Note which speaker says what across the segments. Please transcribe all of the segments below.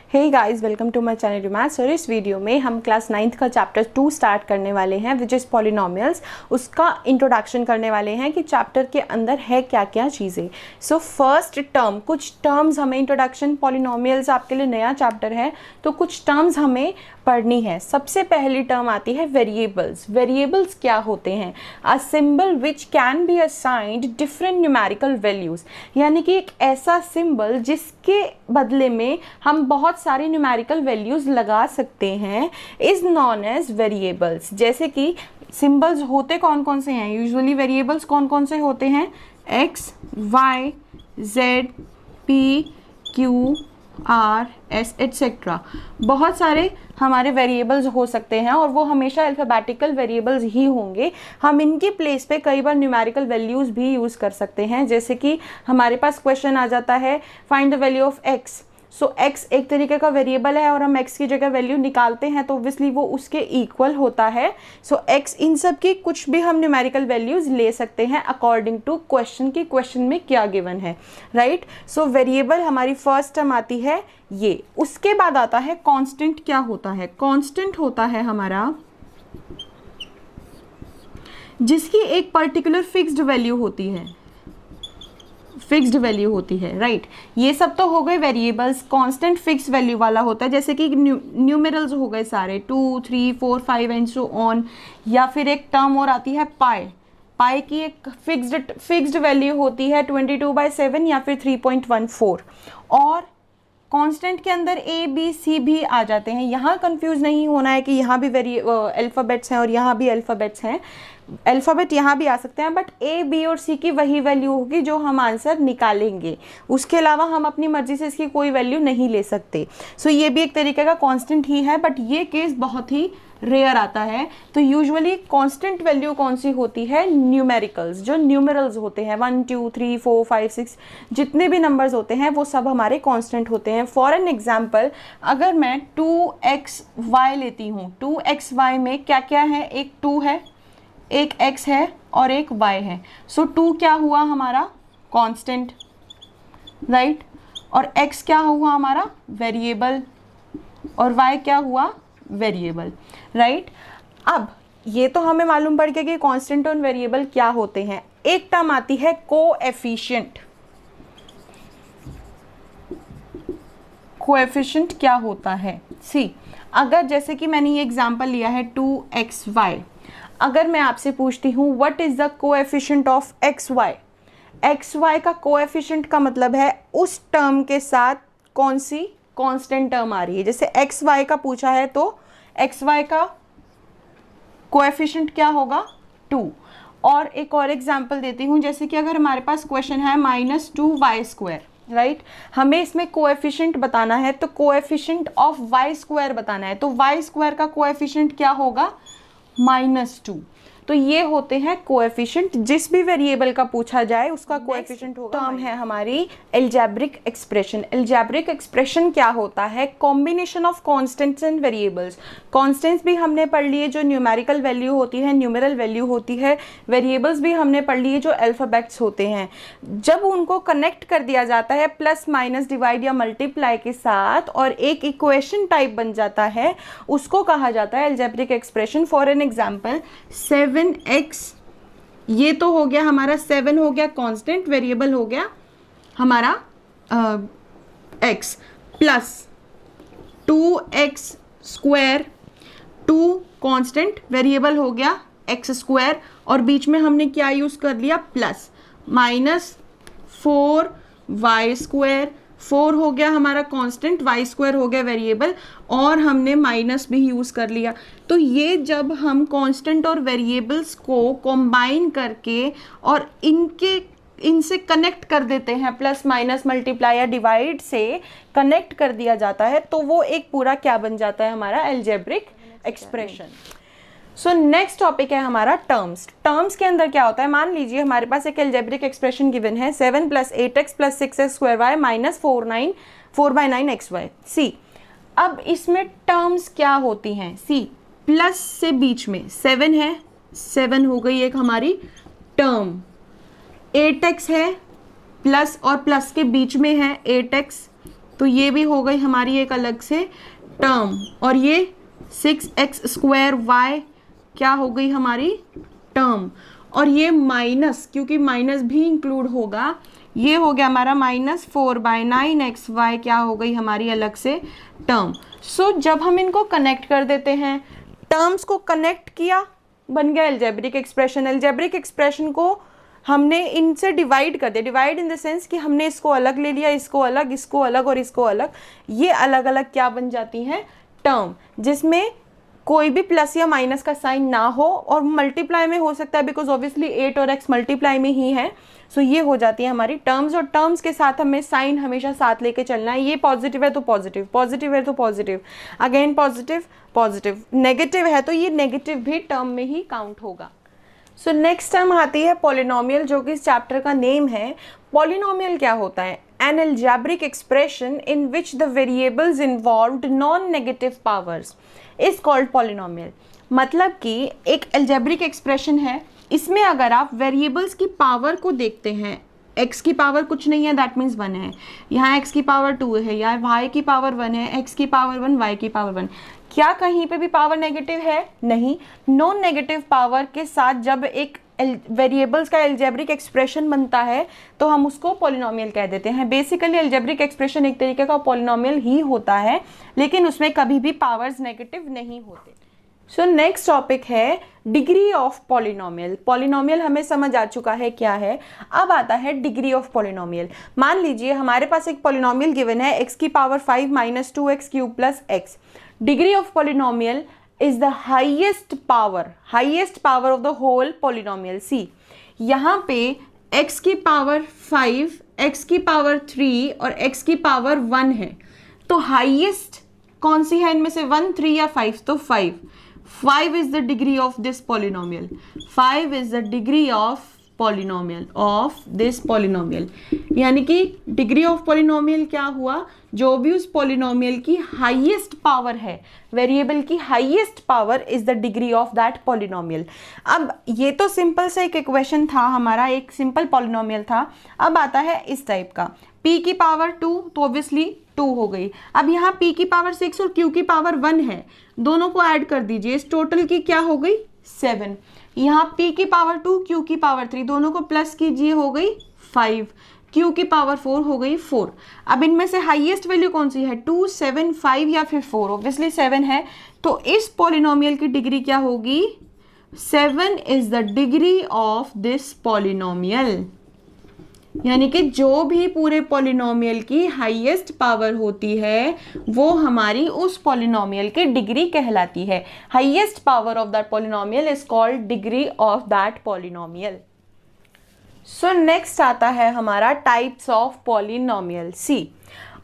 Speaker 1: Hey guys, welcome to my channel maths. और इस video में हम क्लास 9th का चैप्टर 2 स्टार्ट करने वाले हैं विच इज़ पॉलिनोमियल्स। उसका इंट्रोडक्शन करने वाले हैं कि चैप्टर के अंदर है क्या क्या चीज़ें। सो फर्स्ट टर्म, कुछ टर्म्स हमें इंट्रोडक्शन, पॉलिनोमियल्स आपके लिए नया चैप्टर है तो कुछ टर्म्स हमें पढ़नी है। सबसे पहली टर्म आती है वेरिएबल्स। वेरिएबल्स क्या होते हैं? A symbol which can be assigned different numerical values, यानी कि एक ऐसा सिंबल जिसके बदले में हम बहुत सारी न्यूमेरिकल वैल्यूज़ लगा सकते हैं, इज़ नॉन एज वेरिएबल्स। जैसे कि सिंबल्स होते कौन कौन से हैं? यूजुअली वेरिएबल्स कौन कौन से होते हैं? X, Y, Z, P, Q, R, S etcetera. बहुत सारे हमारे वेरिएबल्स हो सकते हैं और वो हमेशा अल्फ़ाबेटिकल वेरिएबल्स ही होंगे। हम इनकी प्लेस पे कई बार न्यूमेरिकल वैल्यूज़ भी यूज़ कर सकते हैं। जैसे कि हमारे पास क्वेश्चन आ जाता है find the value of x. So x एक तरीके का वेरिएबल है और हम x की जगह वैल्यू निकालते हैं तो ऑब्वियसली वो उसके इक्वल होता है। सो x, इन सब की कुछ भी हम न्यूमेरिकल वैल्यूज़ ले सकते हैं अकॉर्डिंग टू क्वेश्चन की क्वेश्चन में क्या गिवन है, राइट। सो वेरिएबल हमारी फर्स्ट टर्म आती है ये। उसके बाद आता है कांस्टेंट। क्या होता है? कांस्टेंट होता है हमारा जिसकी एक पर्टिकुलर फिक्स्ड वैल्यू होती है, फिक्स्ड वैल्यू होती है, राइट। ये सब तो हो गए वेरिएबल्स। कांस्टेंट फिक्स वैल्यू वाला होता है जैसे कि न्यूमेरल्स हो गए सारे 2, 3, 4, 5 एंड सो ऑन। या फिर एक टर्म और आती है पाई। पाई की एक फिक्स्ड वैल्यू होती है 22/7 या फिर 3.14। और कांस्टेंट के अंदर ए बी सी भी आ जाते हैं। यहाँ कंफ्यूज नहीं होना है कि यहाँ भी अल्फ़ाबेट्स हैं और यहाँ भी अल्फ़ाबेट्स हैं। अल्फ़ाबेट यहाँ भी आ सकते हैं बट ए बी और सी की वही वैल्यू होगी जो हम आंसर निकालेंगे। उसके अलावा हम अपनी मर्जी से इसकी कोई वैल्यू नहीं ले सकते। सो ये भी एक तरीके का कांस्टेंट ही है बट ये केस बहुत ही रेयर आता है। तो यूजुअली कांस्टेंट वैल्यू कौन सी होती है? न्यूमेरिकल्स, जो न्यूमेरल्स होते हैं 1, 2, 3, 4, 5, 6 जितने भी नंबर्स होते हैं वो सब हमारे कांस्टेंट होते हैं। फॉर एन एग्जांपल, अगर मैं 2xy लेती हूँ, 2xy में क्या क्या है? एक 2 है, एक x है और एक y है। सो 2 क्या हुआ हमारा? Constant, right. और x क्या हुआ हमारा? वेरिएबल। और y क्या हुआ? Variable, right. अब ये तो हमें मालूम पड़ गया कि कांस्टेंट और वेरिएबल क्या होते हैं। एक टर्म आती है कोएफिशिएंट। कोएफिशिएंट क्या होता है? सी, अगर जैसे कि मैंने ये एग्जांपल लिया है 2xy, अगर मैं आपसे पूछती हूँ what is the coefficient of xy, xy का कोएफिशिएंट का मतलब है उस टर्म के साथ कौन सी कांस्टेंट टर्म आ रही है। जैसे xy का पूछा है तो xy का कोएफिशिएंट क्या होगा? 2। और एक और एग्जांपल देती हूँ, जैसे कि अगर हमारे पास क्वेश्चन है -2y², राइट। हमें इसमें कोएफिशिएंट बताना है तो कोएफिशिएंट ऑफ y² बताना है तो y² का कोएफिशिएंट क्या होगा? -2। तो ये होते हैं कोएफिशिएंट। जिस भी वेरिएबल का पूछा जाए उसका कोएफिशिएंट होगा। टर्म है हमारी अलजेब्रिक एक्सप्रेशन। अलजेब्रिक एक्सप्रेशन क्या होता है? Combination of constants and variables. Constants भी हमने पढ़ लिए जो न्यूमेरिकल वैल्यू होती है, न्यूमेरल वैल्यू होती है। वेरिएबल्स भी हमने पढ़ लिए जो अल्फ़ाबेट्स होते हैं। जब उनको कनेक्ट कर दिया जाता है प्लस माइनस डिवाइड या मल्टीप्लाई के साथ और एक इक्वेशन टाइप बन जाता है, उसको कहा जाता है algebraic expression. For an example 7x, ये तो हो गया हमारा 7 हो गया कांस्टेंट, वेरिएबल हो गया हमारा x, plus 2x², 2 constant, variable हो गया x² और बीच में हमने क्या यूज़ कर लिया? प्लस, -4y², 4 हो गया हमारा कांस्टेंट, y² हो गया वेरिएबल और हमने माइनस भी यूज़ कर लिया। तो ये जब हम कांस्टेंट और वेरिएबल्स को कंबाइन करके और इनसे कनेक्ट कर देते हैं, प्लस माइनस मल्टीप्लाई या डिवाइड से कनेक्ट कर दिया जाता है तो वो एक पूरा क्या बन जाता है? हमारा algebraic expression. So next topic है हमारा टर्म्स। टर्म्स के अंदर क्या होता है? मान लीजिए हमारे पास एक अलजेब्रिक एक्सप्रेशन गिवन है 7 + 8x + 6x² y - 4/9xy। सी, अब इसमें टर्म्स क्या होती हैं? सी, प्लस से बीच में 7 है, 7 हो गई एक हमारी टर्म। 8x है, प्लस और प्लस के बीच में है 8x, तो ये भी हो गई हमारी एक अलग से टर्म, और ये 6x² y क्या हो गई हमारी टर्म, और ये माइनस, क्योंकि माइनस भी इंक्लूड होगा, ये हो गया हमारा -4/9xy क्या हो गई हमारी अलग से टर्म। सो जब हम इनको कनेक्ट कर देते हैं, टर्म्स को कनेक्ट किया, बन गया अलजेब्रिक एक्सप्रेशन। अलजेब्रिक एक्सप्रेशन को हमने इनसे डिवाइड कर दिया, डिवाइड इन द सेंस कि हमने इसको अलग ले लिया, इसको अलग, इसको अलग और इसको अलग, ये अलग अलग क्या बन जाती हैं टर्म, जिसमें कोई भी प्लस या माइनस का साइन ना हो, और मल्टीप्लाई में हो सकता है बिकॉज ऑब्वियसली 8 और x मल्टीप्लाई में ही है। सो ये हो जाती है हमारी टर्म्स, और टर्म्स के साथ हमें साइन हमेशा साथ लेके चलना है। ये पॉजिटिव है तो पॉजिटिव, पॉजिटिव है तो positive, again positive positive, negative है तो ये नेगेटिव भी टर्म में ही काउंट होगा। सो नेक्स्ट टर्म आती है पॉलिनोमियल, जो कि इस चैप्टर का नेम है। पॉलिनोमियल क्या होता है? N algebraic expression in which the variables involved non negative powers is called polynomial. मतलब कि एक अलजेब्रिक एक्सप्रेशन है, इसमें अगर आप वेरिएबल्स की पावर को देखते हैं, x की पावर कुछ नहीं है, दैट मीन्स 1 है, यहाँ x की पावर 2 है, या y की पावर 1 है, x की पावर 1, y की पावर 1, क्या कहीं पे भी पावर नेगेटिव है? नहीं। नॉन नेगेटिव पावर के साथ जब एक वेरिएबल्स का अलजेब्रिक एक्सप्रेशन बनता है तो हम उसको पॉलिनोमियल कह देते हैं। बेसिकली अलजेब्रिक एक्सप्रेशन एक तरीके का पॉलिनोमियल ही होता है, लेकिन उसमें कभी भी पावर्स नेगेटिव नहीं होते। सो नेक्स्ट टॉपिक है डिग्री ऑफ पॉलिनोमियल। पॉलिनोमियल हमें समझ आ चुका है क्या है, अब आता है डिग्री ऑफ पॉलिनोमियल। मान लीजिए हमारे पास एक पॉलिनोमियल गिवन है x की power 5 - 2x³ + x। Degree of polynomial is the highest power of the whole polynomial। सी यहाँ पे x की पावर 5, x की पावर 3 और x की पावर 1 है, तो हाईएस्ट कौन सी है इनमें से, 1, 3 या 5? तो 5 is the degree of this polynomial, 5 is the degree of this polynomial। यानी कि डिग्री ऑफ पॉलिनोमियल क्या हुआ, जो भी उस पॉलिनोमियल की हाईएस्ट पावर है, वेरिएबल की highest power is the degree of that polynomial. अब ये तो सिंपल सा एक इक्वेशन था हमारा, एक सिंपल पॉलिनोमियल था। अब आता है इस टाइप का, p की पावर 2 तो ऑब्वियसली 2 हो गई। अब यहाँ p की पावर 6 और q की पावर 1 है, दोनों को ऐड कर दीजिए, इस टोटल की क्या हो गई 7। यहाँ p की पावर 2, q की पावर 3, दोनों को प्लस कीजिए, हो गई 5, q की पावर 4 हो गई 4। अब इनमें से हाईएस्ट वैल्यू कौन सी है, 2, 7, 5 या फिर 4? ऑब्वियसली 7 है, तो इस पॉलिनोमियल की डिग्री क्या होगी, 7 is the degree of this polynomial. यानी कि जो भी पूरे पॉलिनोमियल की हाईएस्ट पावर होती है वो हमारी उस पॉलिनोमियल की डिग्री कहलाती है। Highest power of that polynomial is called degree of that polynomial. So next आता है हमारा types of polynomial. See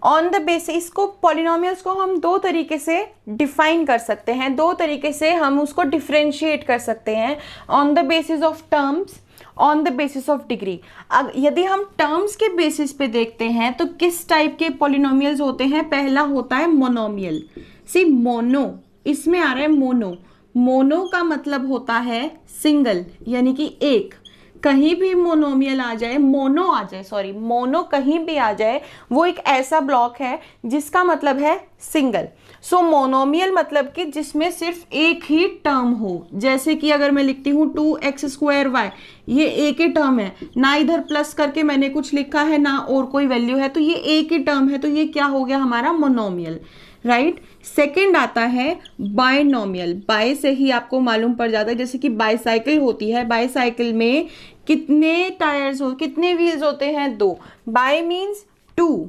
Speaker 1: on the basis को पॉलिनोमियल्स को हम दो तरीके से डिफाइन कर सकते हैं, दो तरीके से हम उसको डिफ्रेंशिएट कर सकते हैं, on the basis of terms, on the basis of degree. अब यदि हम टर्म्स के बेसिस पे देखते हैं तो किस टाइप के पॉलिनोमियल्स होते हैं, पहला होता है मोनोमियल। सी मोनो, इसमें आ रहा है मोनो, मोनो का मतलब होता है सिंगल, यानी कि एक, कहीं भी मोनोमियल आ जाए, मोनो कहीं भी आ जाए, वो एक ऐसा ब्लॉक है जिसका मतलब है सिंगल। सो मोनोमियल मतलब कि जिसमें सिर्फ एक ही टर्म हो, जैसे कि अगर मैं लिखती हूँ 2x²y, ये एक ही टर्म है, ना इधर प्लस करके मैंने कुछ लिखा है ना और कोई वैल्यू है, तो ये एक ही टर्म है, तो ये क्या हो गया हमारा मोनोमियल, राइट। सेकंड आता है बायनोमियल। बाय से ही आपको मालूम पड़ जाता है, जैसे कि बाईसाइकिल होती है, बाईसाइकिल में कितने टायर्स हो, कितने व्हील्स होते हैं, 2, बाय मीन्स 2,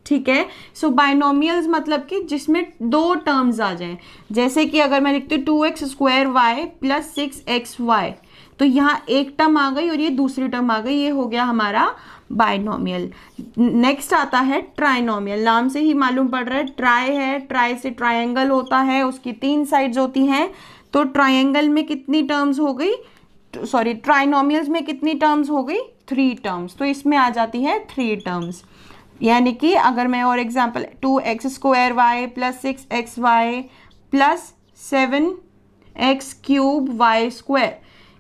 Speaker 1: ठीक है। सो बायनोमियल्स मतलब कि जिसमें दो टर्म्स आ जाएं, जैसे कि अगर मैं लिखती हूँ 2x² y + 6xy, तो यहाँ एक टर्म आ गई और ये दूसरी टर्म आ गई, ये हो गया हमारा बायनोमियल। नेक्स्ट आता है ट्राइनोमियल। नाम से ही मालूम पड़ रहा है, ट्राई है, ट्राई से ट्रायंगल होता है, उसकी 3 साइड्स होती हैं, तो ट्रायंगल में कितनी टर्म्स हो गई, सॉरी ट्राइनोमियल्स में कितनी टर्म्स हो गई, 3 टर्म्स, तो इसमें आ जाती है 3 टर्म्स। यानी कि अगर मैं और example 2x² y + 6xy + 7x³ y²,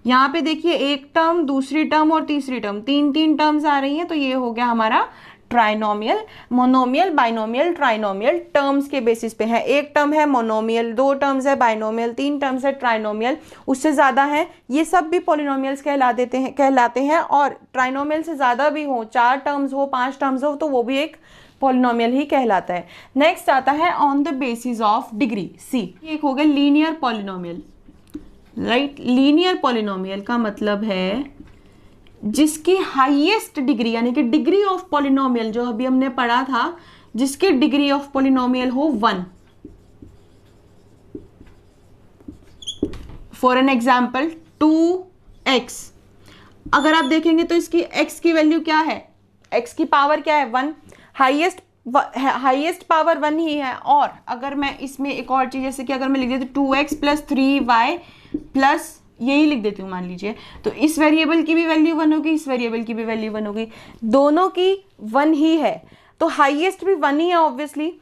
Speaker 1: यहाँ पे देखिए एक टर्म, दूसरी टर्म और तीसरी टर्म, 3 टर्म्स आ रही हैं, तो ये हो गया हमारा trinomial, monomial, binomial, trinomial terms के बेसिस पे है। एक टर्म है मोनोमियल, 2 टर्म्स है बाइनोमियल, 3 टर्म्स है ट्राइनोमियल, उससे ज़्यादा है ये सब भी पॉलिनोमियल्स कहलाते हैं। और ट्राइनोमियल से ज़्यादा भी हो, 4 टर्म्स हो, 5 टर्म्स हो, तो वो भी एक पॉलिनोमियल ही कहलाता है। नेक्स्ट आता है on the basis of degree, see. एक हो गया linear polynomial, right. Linear polynomial का मतलब है जिसकी हाईएस्ट डिग्री यानी कि डिग्री ऑफ पॉलिनोमियल, जो अभी हमने पढ़ा था, जिसकी डिग्री ऑफ पॉलिनोमियल हो 1। फॉर एन एग्जाम्पल 2x, अगर आप देखेंगे तो इसकी x की वैल्यू क्या है, x की पावर क्या है 1, हाईएस्ट पावर 1 ही है। और अगर मैं इसमें एक और चीज, जैसे कि अगर मैं लिख देती हूँ 2x प्लस 3y प्लस, यही लिख देती हूँ मान लीजिए, तो इस वेरिएबल की भी वैल्यू 1 होगी, इस वेरिएबल की भी वैल्यू 1 होगी, दोनों की 1 ही है, तो हाईएस्ट भी 1 ही है ऑब्वियसली।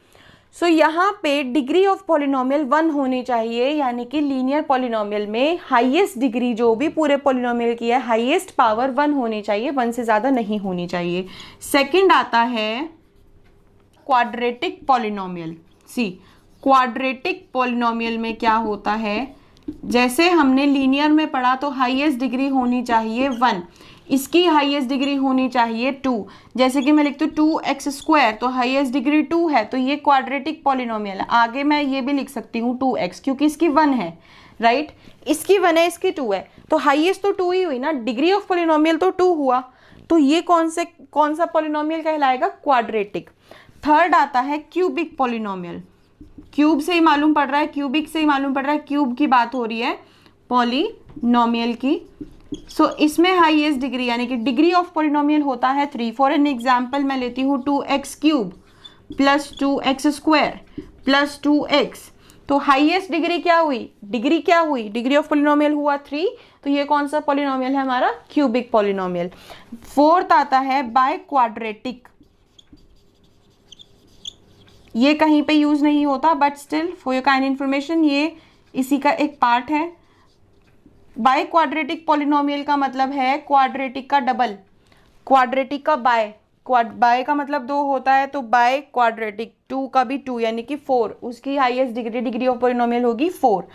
Speaker 1: सो यहाँ पे डिग्री ऑफ पॉलिनोमियल 1 होनी चाहिए, यानी कि लीनियर पॉलिनोमियल में हाईएस्ट डिग्री जो भी पूरे पॉलिनोमियल की है, हाईएस्ट पावर 1 होनी चाहिए, 1 से ज़्यादा नहीं होनी चाहिए। सेकेंड आता है क्वाड्रेटिक पॉलिनोमियल, सी। क्वाड्रेटिक पॉलिनोमियल में क्या होता है, जैसे हमने लीनियर में पढ़ा तो हाईएस्ट डिग्री होनी चाहिए 1, इसकी हाईएस्ट डिग्री होनी चाहिए 2। जैसे कि मैं लिखती हूँ 2x², तो हाईएस्ट डिग्री 2 है, तो ये क्वाड्रेटिक पॉलिनोमियल है। आगे मैं ये भी लिख सकती हूँ 2x, क्योंकि इसकी 1 है, राइट। इसकी 1 है, इसकी 2 है, तो हाईएस्ट तो 2 ही हुई ना, डिग्री ऑफ पॉलिनोमियल तो 2 हुआ, तो ये कौन सा पॉलिनोमियल कहलाएगा, क्वाड्रेटिक। थर्ड आता है क्यूबिक पॉलिनोमियल, क्यूब से ही मालूम पड़ रहा है, क्यूबिक से ही मालूम पड़ रहा है, क्यूब की बात हो रही है पॉलिनोमियल की। सो इसमें हाईएस्ट डिग्री यानी कि डिग्री ऑफ पॉलिनोमियल होता है 3। फॉर एन एग्जाम्पल मैं लेती हूँ 2x³ plus 2x² plus 2x, तो हाईएस्ट डिग्री क्या हुई, डिग्री ऑफ पॉलिनोमियल हुआ 3, तो ये कौन सा पॉलिनोमियल है हमारा, क्यूबिक पॉलिनोमियल। फोर्थ आता है बाय क्वाड्रेटिक, ये कहीं पे यूज नहीं होता, but still for your kind information ये इसी का एक पार्ट है। बाय क्वाड्रेटिक पॉलिनोमियल का मतलब है क्वाड्रेटिक का डबल, क्वाड्रेटिक का बाय, बाय का मतलब 2 होता है, तो बाय क्वाड्रेटिक 2 का भी 2 यानी कि 4, उसकी हाईएस्ट डिग्री ऑफ पॉलिनोमियल होगी 4।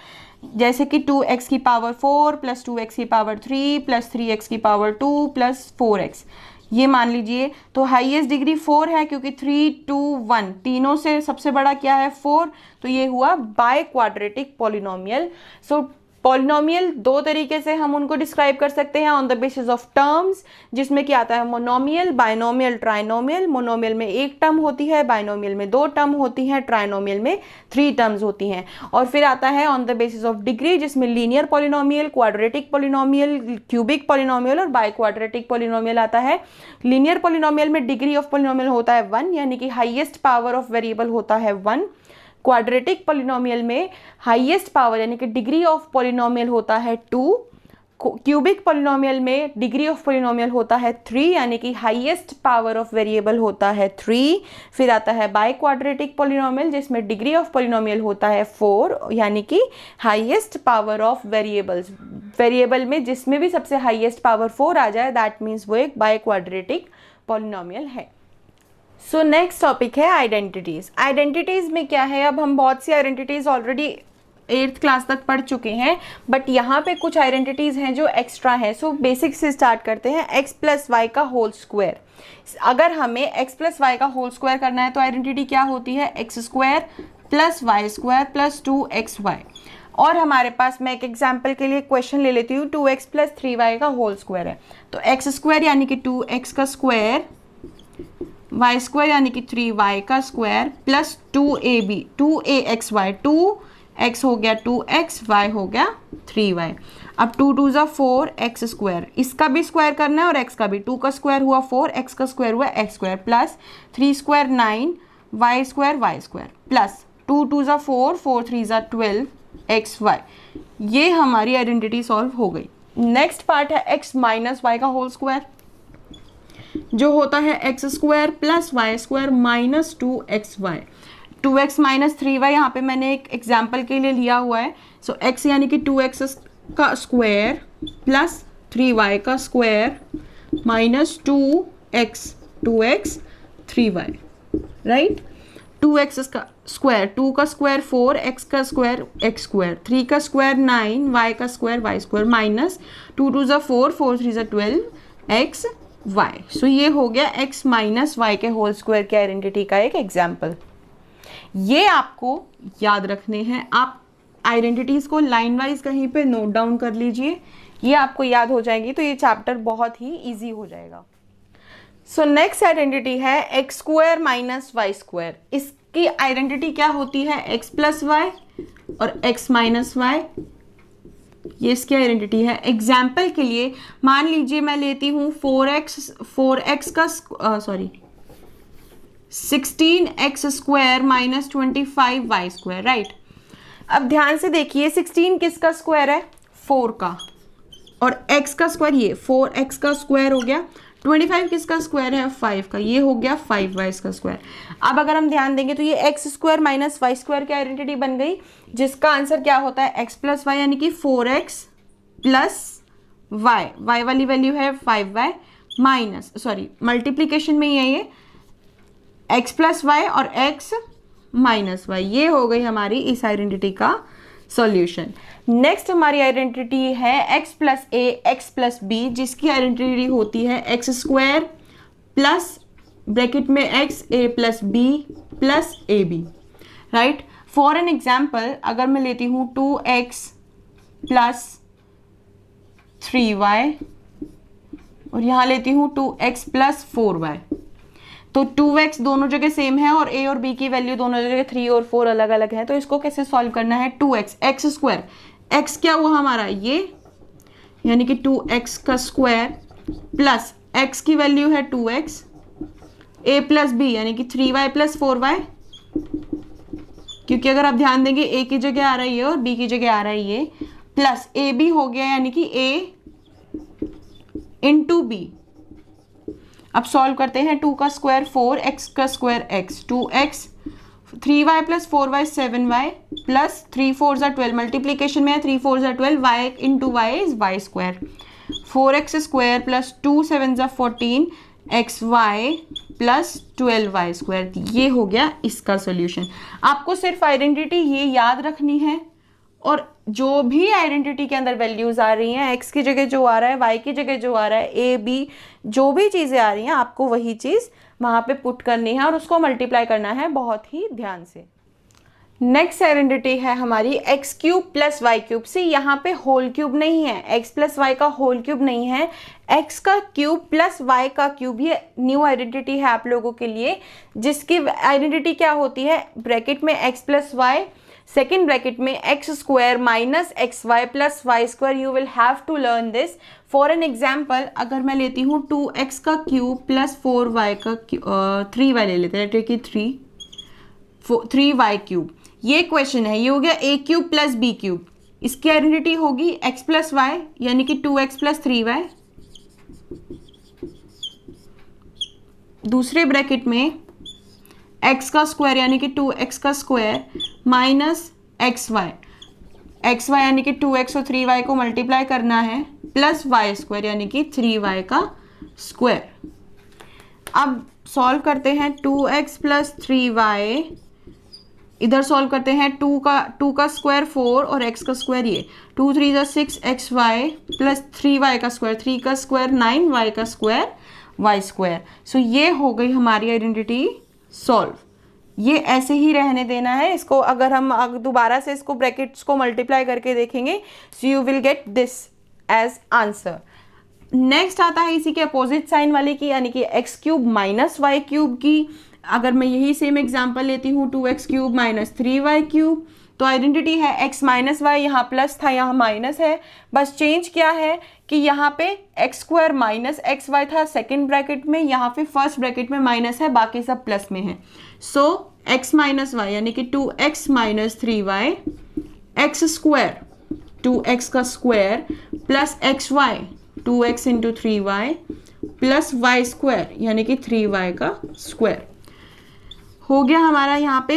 Speaker 1: जैसे कि 2x की पावर 4 प्लस 2x की पावर 3 प्लस 3x की पावर 2 प्लस 4x, ये मान लीजिए, तो हाईएस्ट डिग्री 4 है, क्योंकि 3, 2, 1 तीनों से सबसे बड़ा क्या है 4, तो ये हुआ by quadratic polynomial. So polynomial 2 तरीके से हम उनको डिस्क्राइब कर सकते हैं, on the basis of terms, जिसमें क्या आता है मोनोमियल, बाइनोमियल, ट्राइनोमियल। मोनोमियल में 1 टर्म होती है, बाइनोमियल में 2 टर्म होती हैं, ट्राइनोमियल में 3 टर्म्स होती हैं। और फिर आता है on the basis of degree, जिसमें linear polynomial, quadratic polynomial, cubic polynomial और बाय क्वाड्रेटिक पॉलिनोमियल आता है। लीनियर पॉलिनोमियल में डिग्री ऑफ पॉलिनोमियल होता है 1, यानी कि हाईएस्ट पावर ऑफ वेरिएबल होता है 1। क्वाड्रेटिक पॉलिनोमियल में हाईएस्ट पावर यानी कि डिग्री ऑफ पॉलिनोमियल होता है 2। क्यूबिक पॉलिनोमियल में डिग्री ऑफ पॉलिनोमियल होता है 3, यानी कि हाईएस्ट पावर ऑफ वेरिएबल होता है 3। फिर आता है बाय क्वाड्रेटिक पॉलिनोमियल, जिसमें डिग्री ऑफ पॉलिनोमियल होता है 4, यानी कि highest power of variables, variable में जिसमें भी सबसे हाईएस्ट पावर 4 आ जाए, दैट मीन्स वो एक बाय क्वाड्रेटिक पॉलिनोमियल है। सो नेक्स्ट टॉपिक है आइडेंटिटीज। आइडेंटिटीज में क्या है, अब हम बहुत सी आइडेंटिटीज ऑलरेडी 8th क्लास तक पढ़ चुके हैं, बट यहाँ पे कुछ आइडेंटिटीज हैं जो एक्स्ट्रा है। सो बेसिक से स्टार्ट करते हैं। x प्लस वाई का होल स्क्वायर, अगर हमें x प्लस वाई का होल स्क्वायर करना है तो आइडेंटिटी क्या होती है, x² plus y square plus 2xy। और हमारे पास, मैं एक एग्जाम्पल के लिए क्वेश्चन ले लेती हूँ, 2x प्लस 3y का होल स्क्वायर है, तो x² यानी कि 2x का स्क्वायर, y² यानी कि 3y का स्क्वायर प्लस 2axy, 2x हो गया 2x, y हो गया 3y। अब 2 2 ज़ा 4 x², इसका भी स्क्वायर करना है और x का भी, 2 का स्क्वायर हुआ 4, x का स्क्वायर हुआ x² प्लस 3² 9, y² प्लस 2 2 ज़ा 4, 4 3 ज़ा 12 xy। ये हमारी आइडेंटिटी सॉल्व हो गई। नेक्स्ट पार्ट है x माइनस वाई का होल स्क्वायर, जो होता है x² plus y² minus 2xy। 2x minus 3y यहाँ पे मैंने एक एग्जाम्पल के लिए लिया हुआ है। सो x यानी कि 2x का स्क्वायर प्लस 3y का square minus 2x 3y, right. 2x का स्क्वायर, 2 का स्क्वायर 4, x का स्क्वायर x स्क्वायर, 3 का स्क्वायर 9, y का स्क्वायर y स्क्वायर, माइनस 2 2 ज़ा 4, 4 3 ज़ा 12 x y। सो ये हो गया x माइनस वाई के होल स्क्वायर के आइडेंटिटी का एक एग्जाम्पल। ये आपको याद रखने हैं। आप आइडेंटिटीज़ को लाइन वाइज कहीं पे नोट डाउन कर लीजिए, ये आपको याद हो जाएगी तो ये चैप्टर बहुत ही ईजी हो जाएगा। सो नेक्स्ट आइडेंटिटी है x square minus Y square. इसकी आइडेंटिटी क्या होती है? एक्स प्लस वाई और एक्स माइनस वाई, ये इसकी आइडेंटिटी है। एग्जाम्पल के लिए मान लीजिए मैं लेती हूँ 4x का 16x square minus 25y square, right. अब ध्यान से देखिए 16 किसका स्क्वायर है? 4 का, और x का स्क्वायर ये 4x का स्क्वायर हो गया। 25 किसका स्क्वायर है? 5 का, ये हो गया 5y का स्क्वायर। अब अगर हम ध्यान देंगे तो ये X square minus Y square की आइडेंटिटी बन गई, जिसका आंसर क्या होता है? x प्लस वाई, यानी कि 4x प्लस वाई, वाई वाली वैल्यू है 5y माइनस, सॉरी मल्टीप्लीकेशन में ही है ये, x प्लस वाई और x माइनस वाई। ये हो गई हमारी इस आइडेंटिटी का सॉल्यूशन। नेक्स्ट हमारी आइडेंटिटी है x plus a x plus b, जिसकी आइडेंटिटी होती है एक्स स्क्वायर प्लस ब्रैकेट में x a plus b plus a b, right. For an example अगर मैं लेती हूँ 2x प्लस 3y और यहाँ लेती हूँ 2x प्लस 4y, तो 2x दोनों जगह सेम है और a और b की वैल्यू दोनों जगह 3 और 4 अलग अलग है। तो इसको कैसे सॉल्व करना है? 2x एक्स स्क्वायर, x क्या हुआ हमारा? ये, यानी कि 2x का स्क्वायर प्लस x की वैल्यू है 2x, a प्लस b यानी कि 3y प्लस 4y, क्योंकि अगर आप ध्यान देंगे a की जगह आ रहा है ये और b की जगह आ रहा है ये, प्लस ए बी हो गया यानी कि a इंटू बी। अब सॉल्व करते हैं। 2 का स्क्वायर 4, x का square x, 2x, 3y plus 4y 7y plus 3 4 ज़ा 12, मल्टीप्लीकेशन में है 3 4 ज़ा 12, y into y is y square, 4x square plus 2 7 ज़ा 14 xy प्लस 12y स्क्वायर। ये हो गया इसका सोल्यूशन। आपको सिर्फ आइडेंटिटी ये याद रखनी है, और जो भी आइडेंटिटी के अंदर वैल्यूज आ रही हैं, x की जगह जो आ रहा है, y की जगह जो आ रहा है, a b जो भी चीज़ें आ रही हैं, आपको वही चीज़ वहाँ पे पुट करनी है और उसको मल्टीप्लाई करना है बहुत ही ध्यान से। नेक्स्ट आइडेंटिटी है हमारी x cube plus y cube से। यहाँ पे होल क्यूब नहीं है, एक्स प्लस वाई का होल क्यूब नहीं है, एक्स का क्यूब प्लस वाई का क्यूब। ये न्यू आइडेंटिटी है आप लोगों के लिए, जिसकी आइडेंटिटी क्या होती है? ब्रैकेट में x plus y, second bracket में x square minus x y plus y square. You will have to learn this. For an example अगर मैं लेती हूँ 2x का क्यूब प्लस 4y का 3y ले लेते हैं, कि 3y क्यूब। ये क्वेश्चन है, ये हो गया a cube plus b cube. इसकी आइडेंटिटी होगी x प्लस वाई यानी कि 2x प्लस 3y, दूसरे ब्रैकेट में x का स्क्वायर यानी कि 2x का स्क्वायर माइनस xy, xy यानी कि 2x और 3y को मल्टीप्लाई करना है, प्लस y स्क्वायर यानी कि 3y का स्क्वायर। अब सॉल्व करते हैं 2x प्लस 3y, इधर सॉल्व करते हैं 2 का स्क्वायर 4 और x का स्क्वायर ये 2 3 ज़ा 6 xy प्लस 3y का स्क्वायर, 3 का स्क्वायर 9 y का स्क्वायर y स्क्वायर। सो ये हो गई हमारी आइडेंटिटी सॉल्व। ये ऐसे ही रहने देना है इसको। अगर हम दोबारा से इसको ब्रैकेट्स को मल्टीप्लाई करके देखेंगे, so you will get this as answer. Next आता है इसी के अपोजिट साइन वाले की, यानी कि x cube minus y cube की। अगर मैं यही सेम एग्जांपल लेती हूँ 2x cube minus 3y cube, तो आइडेंटिटी है x माइनस वाई, यहाँ प्लस था यहाँ माइनस है, बस चेंज क्या है कि यहाँ पे x square minus x y था सेकेंड ब्रैकेट में, यहाँ पे फर्स्ट ब्रैकेट में माइनस है, बाकी सब प्लस में है। सो x माइनस वाई यानी कि 2x minus 3y, x square 2x का square plus x y 2x into 3y plus y square यानी कि 3y का स्क्वायर हो गया हमारा। यहाँ पे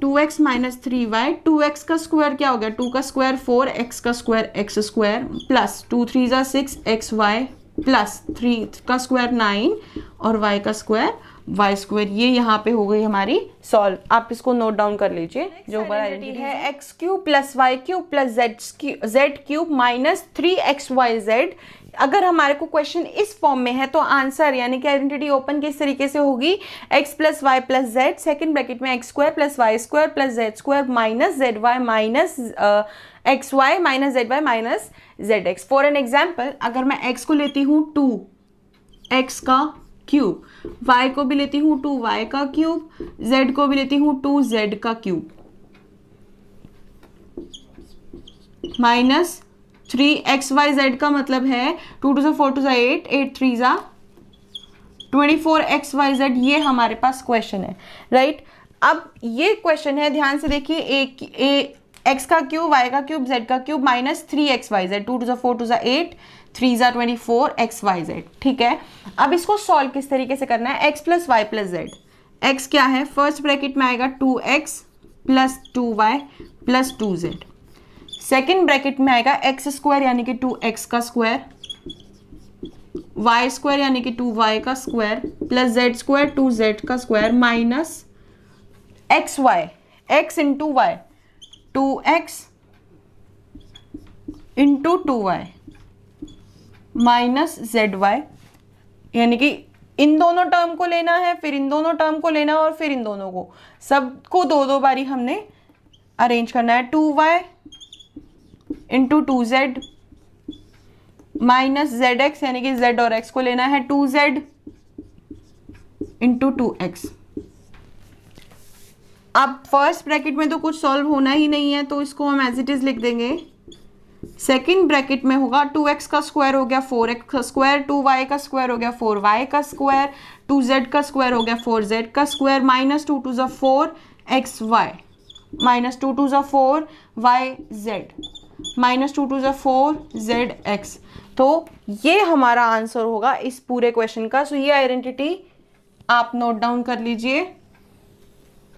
Speaker 1: 2x माइनस 3y, 2x का स्क्वायर क्या हो गया? 2 का स्क्वायर 4, x का स्क्वायर x स्क्वायर प्लस 2 3 ज़ा 6 xy प्लस 3 का स्क्वायर 9 और y का स्क्वायर वाई स्क्वायर, ये यहाँ पे हो गई हमारी सॉल्व। आप इसको नोट डाउन कर लीजिए। जो बड़ा आइडेंटिटी है x cube plus y cube plus z cube minus 3xyz। अगर हमारे को क्वेश्चन इस फॉर्म में है तो आंसर यानी कि आइडेंटिटी ओपन किस तरीके से होगी, x plus y plus z second bracket में x square plus y square plus z square minus z y minus x y minus z y minus z x. For an example, अगर मैं x को लेती हूँ 2x का cube, y को भी लेती हूँ 2y का क्यूब, z को भी लेती हूँ 2z का क्यूब माइनस 3xyz का मतलब है 2 to the 4 to the 8, 8 3 जा 24xyz। ये हमारे पास क्वेश्चन है, राइट। अब ये क्वेश्चन है, ध्यान से देखिए, x का क्यूब, y का क्यूब, z का cube minus 3xyz, 2 to the 4 to the 8, 3 जा 24xyz, ठीक है। अब इसको सॉल्व किस तरीके से करना है, x plus y plus z. x क्या है, फर्स्ट ब्रैकेट में आएगा 2x plus 2y plus 2z, second bracket में आएगा एक्स स्क्वायर यानी कि 2x का स्क्वायर, वाई स्क्वायर यानी कि 2y का square plus z square 2z का square minus x y, x into y 2x into 2y minus z y, यानी कि इन दोनों टर्म को लेना है, फिर इन दोनों टर्म को लेना है और फिर इन दोनों को, सबको दो दो बारी हमने अरेंज करना है। 2y into 2z minus z x, यानी कि z और x को लेना है 2z इंटू 2x। अब फर्स्ट ब्रैकेट में तो कुछ सॉल्व होना ही नहीं है तो इसको हम एज इट इज लिख देंगे। सेकेंड ब्रैकेट में होगा 2x का स्क्वायर हो गया 4x का स्क्वायर, 2y का स्क्वायर हो गया 4y का स्क्वायर, 2z का स्क्वायर हो गया 4z का square minus 2 to the 4xy minus 2 to the 4yz minus 2 to the 4zx। तो ये हमारा आंसर होगा इस पूरे क्वेश्चन का। सो ये आइडेंटिटी आप नोट डाउन कर लीजिए,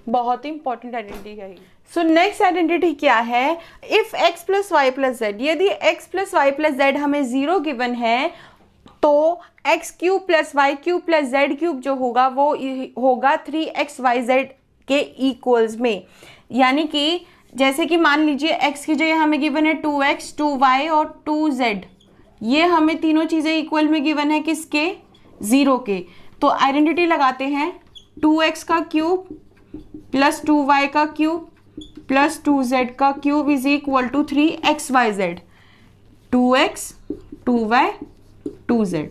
Speaker 1: बहुत ही इंपॉर्टेंट आइडेंटिटी है। सो नेक्स्ट आइडेंटिटी क्या है, if x plus y plus z, यदि x plus y plus z हमें 0 गिवन है तो x cube plus y cube plus z cube जो होगा वो होगा 3xyz के इक्वल्स में। यानी कि जैसे कि मान लीजिए x की जगह हमें गिवन है 2x 2y और 2z, ये हमें तीनों चीज़ें इक्वल में गिवन है किसके, 0 के। तो आइडेंटिटी लगाते हैं 2x का क्यूब प्लस 2y का क्यूब प्लस 2z का cube is equal to 3xyz, 2x 2y 2z,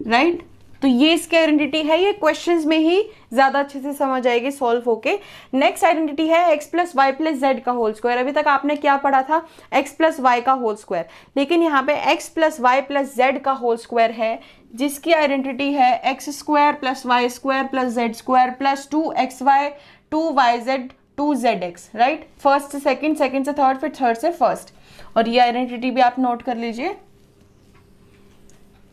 Speaker 1: right. तो ये इसकी आइडेंटिटी है, ये क्वेश्चंस में ही ज़्यादा अच्छे से समझ आएगी सॉल्व होके। नेक्स्ट आइडेंटिटी है x plus y plus z का होल स्क्वायर। अभी तक आपने क्या पढ़ा था, x प्लस वाई का होल स्क्वायर, लेकिन यहाँ पे x plus y plus z का होल स्क्वायर है जिसकी आइडेंटिटी है x square plus y square plus z square plus 2xy 2yz 2zx, right. First से सेकेंड, सेकेंड से थर्ड, फिर थर्ड से फर्स्ट। और ये आइडेंटिटी भी आप नोट कर लीजिए।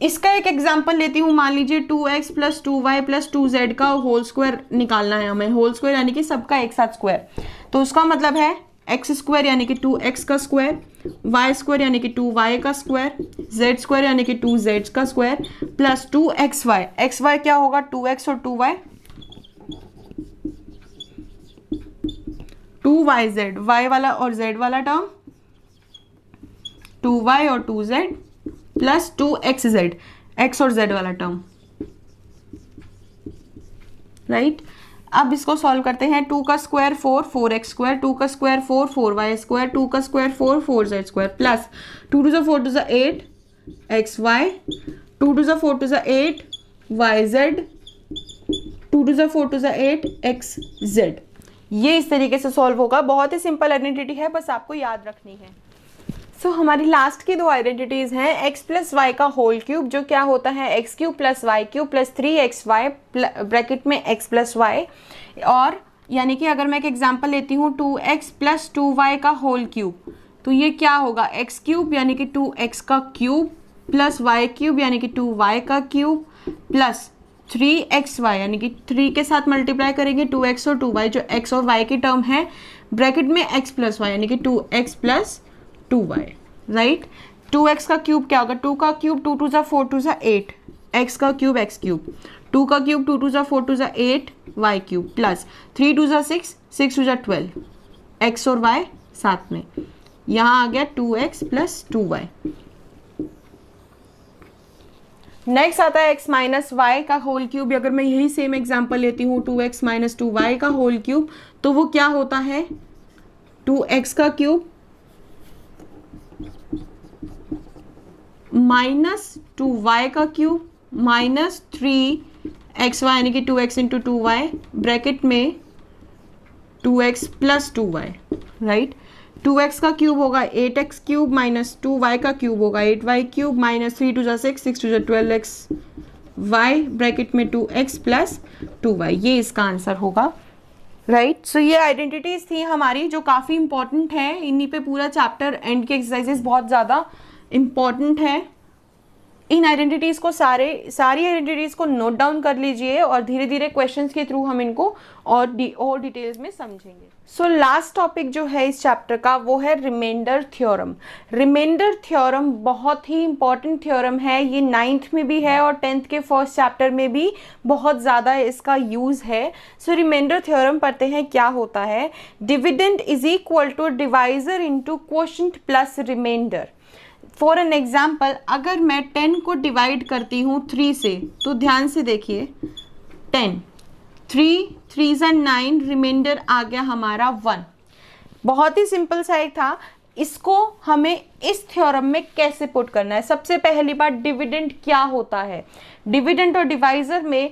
Speaker 1: इसका एक एग्जांपल लेती हूँ, मान लीजिए 2x plus 2y plus 2z का होल स्क्वायर निकालना है हमें, होल स्क्वायर यानी कि सबका एक साथ स्क्वायर। तो उसका मतलब है एक्स स्क्वायर यानी कि 2x का स्क्वायर, वाई स्क्वायर यानी कि 2y का स्क्वायर, जेड स्क्वायर यानी कि 2z का स्क्वायर प्लस 2xy, xy क्या होगा 2x और 2y, 2yz y वाला और z वाला टर्म, 2y और 2z प्लस 2xz x और z वाला टर्म, राइट। अब इसको सॉल्व करते हैं। 2 का स्क्वायर 4 4x स्क्वायर, 2 का स्क्वायर 4 4y स्क्वायर, 2 का square 4 4z square plus 2 to the 4 to the 8 xy, 2 to the 4 to the 8 yz, 2 to the 4 to the 8 xz। ये इस तरीके से सॉल्व होगा। बहुत ही सिंपल आइडेंटिटी है, बस आपको याद रखनी है। सो हमारी लास्ट की दो आइडेंटिटीज हैं x प्लस वाई का होल क्यूब, जो क्या होता है x cube plus y cube plus 3xy bracket में x प्लस वाई, और यानी कि अगर मैं एक एग्जांपल लेती हूँ 2x प्लस 2y का होल क्यूब, तो ये क्या होगा x क्यूब यानी कि 2x का क्यूब प्लस y क्यूब यानी कि 2y का क्यूब प्लस 3xy यानी कि 3 के साथ मल्टीप्लाई करेंगे 2x और 2y, जो x और y की टर्म है, ब्रैकेट में x प्लस वाई यानी कि 2x plus 2y, right. 2x का क्यूब क्या होगा, 2 का cube 2 to the 4 to the 8, x का क्यूब x क्यूब, 2 का क्यूब 2 टू ज़ा 4 टू ज़ा 8 वाई क्यूब प्लस 3 टू ज़ा 6 6 टू ज़ा 12 एक्स और वाई साथ में, यहाँ आ गया 2x प्लस 2y। नेक्स्ट आता है x माइनस वाई का होल क्यूब। अगर मैं यही सेम एग्जांपल लेती हूँ 2x माइनस 2y का होल क्यूब, तो वो क्या होता है 2x का क्यूब माइनस 2y का क्यूब माइनस 3xy यानी कि 2x इंटू 2y ब्रैकेट में 2x plus 2y, right. 2x का क्यूब होगा 8x क्यूब माइनस 2y का क्यूब होगा 8y क्यूब माइनस 3 टू ज़ा 6 6 टू ज़ा 12xy ब्रैकेट में 2x प्लस 2y, ये इसका आंसर होगा, राइट। सो ये आइडेंटिटीज थी हमारी जो काफ़ी इंपॉर्टेंट है। इन्हीं पे पूरा चैप्टर एंड के एक्सरसाइजेस बहुत ज़्यादा इंपॉर्टेंट है। इन आइडेंटिटीज़ को सारी आइडेंटिटीज़ को नोट डाउन कर लीजिए और धीरे धीरे क्वेश्चंस के थ्रू हम इनको और डिटेल्स में समझेंगे। सो लास्ट टॉपिक जो है इस चैप्टर का वो है रिमाइंडर थ्योरम। रिमाइंडर थ्योरम बहुत ही इंपॉर्टेंट थ्योरम है। ये 9th में भी है और 10th के फर्स्ट चैप्टर में भी बहुत ज़्यादा इसका यूज़ है। सो रिमाइंडर थ्योरम पढ़ते हैं क्या होता है। Dividend is equal to divisor into quotient plus remainder. For an example, अगर मैं 10 को डिवाइड करती हूँ 3 से, तो ध्यान से देखिए 10 3 3 ज़ा 9 रिमाइंडर आ गया हमारा 1। बहुत ही सिंपल सा एक था। इसको हमें इस थ्योरम में कैसे पुट करना है। सबसे पहली बात, डिविडेंड क्या होता है। डिविडेंड और डिवाइजर में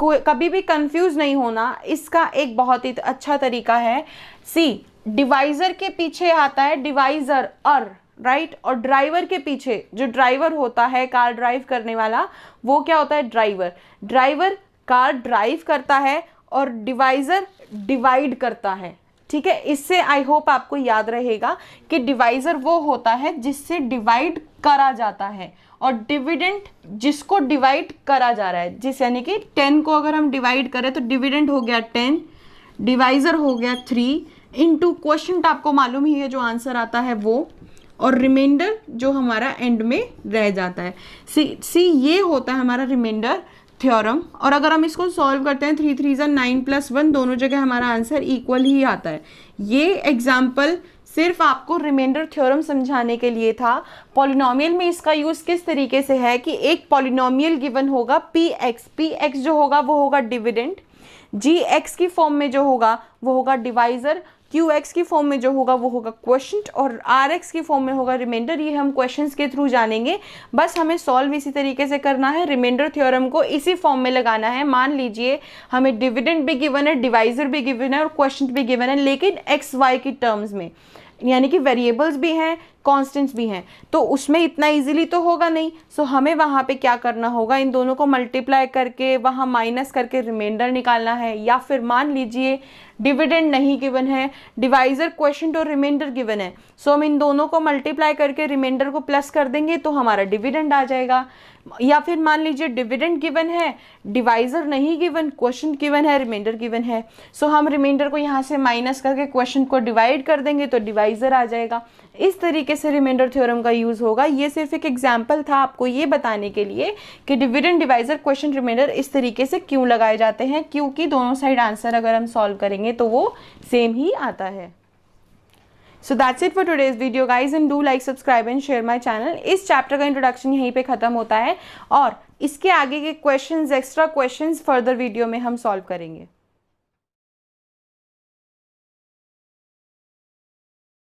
Speaker 1: कभी भी कंफ्यूज नहीं होना, इसका एक बहुत ही अच्छा तरीका है। सी, डिवाइजर के पीछे आता है डिवाइजर अर, राइट, और ड्राइवर के पीछे जो ड्राइवर होता है कार ड्राइव करने वाला, वो क्या होता है ड्राइवर। ड्राइवर कार ड्राइव करता है और डिवाइजर डिवाइड करता है, ठीक है। इससे आई होप आपको याद रहेगा कि डिवाइजर वो होता है जिससे डिवाइड करा जाता है और डिविडेंड जिसको डिवाइड करा जा रहा है। जिस यानी कि 10 को अगर हम डिवाइड करें तो डिविडेंड हो गया 10, डिवाइजर हो गया 3 इंटू क्वोशंट आपको मालूम ही है जो आंसर आता है वो, और रिमाइंडर जो हमारा एंड में रह जाता है। सी ये होता है हमारा रिमाइंडर थ्योरम। और अगर हम इसको सॉल्व करते हैं 3 3 ज़ा 9 प्लस 1, दोनों जगह हमारा आंसर इक्वल ही आता है। ये एग्जाम्पल सिर्फ आपको रिमाइंडर थ्योरम समझाने के लिए था। पॉलिनोमियल में इसका यूज़ किस तरीके से है कि एक पॉलिनोमियल गिवन होगा px जो होगा वो होगा डिविडेंड, gx की फॉर्म में जो होगा वो होगा डिवाइजर, qx की फॉर्म में जो होगा वो होगा क्वोशंट और rx की फॉर्म में होगा रिमाइंडर। ये हम क्वेश्चंस के थ्रू जानेंगे। बस हमें सॉल्व इसी तरीके से करना है, रिमाइंडर थ्योरम को इसी फॉर्म में लगाना है। मान लीजिए हमें डिविडेंड भी गिवन है, डिवाइजर भी गिवन है और क्वोशंट भी गिवन है, लेकिन एक्स वाई की टर्म्स में, यानी कि वेरिएबल्स भी हैं कॉन्स्टेंट्स भी हैं, तो उसमें इतना इजीली तो होगा नहीं। सो हमें वहाँ पे क्या करना होगा, इन दोनों को मल्टीप्लाई करके वहाँ माइनस करके रिमाइंडर निकालना है। या फिर मान लीजिए डिविडेंड नहीं गिवन है, डिवाइजर क्वोशंट और रिमाइंडर गिवन है, सो हम इन दोनों को मल्टीप्लाई करके रिमाइंडर को प्लस कर देंगे तो हमारा डिविडेंड आ जाएगा। या फिर मान लीजिए डिविडेंड गिवन है, डिवाइजर नहीं गिवन, क्वोशंट गिवन है, रिमाइंडर गिवन है, सो हम रिमाइंडर को यहाँ से माइनस करके क्वोशंट को डिवाइड कर देंगे तो डिवाइजर आ जाएगा। इस तरीके से रिमाइंडर थ्योरम का यूज़ होगा। ये सिर्फ एक एग्जाम्पल था आपको ये बताने के लिए कि डिविडेंड, डिवाइजर, क्वोशंट, रिमाइंडर इस तरीके से क्यों लगाए जाते हैं, क्योंकि दोनों साइड आंसर अगर हम सॉल्व करेंगे तो वो सेम ही आता है। So that's it for today's video guys, and do like, subscribe and share my channel। इस चैप्टर का इंट्रोडक्शन यहीं पे ख़त्म होता है और इसके आगे के questions, extra questions further video में हम सॉल्व करेंगे।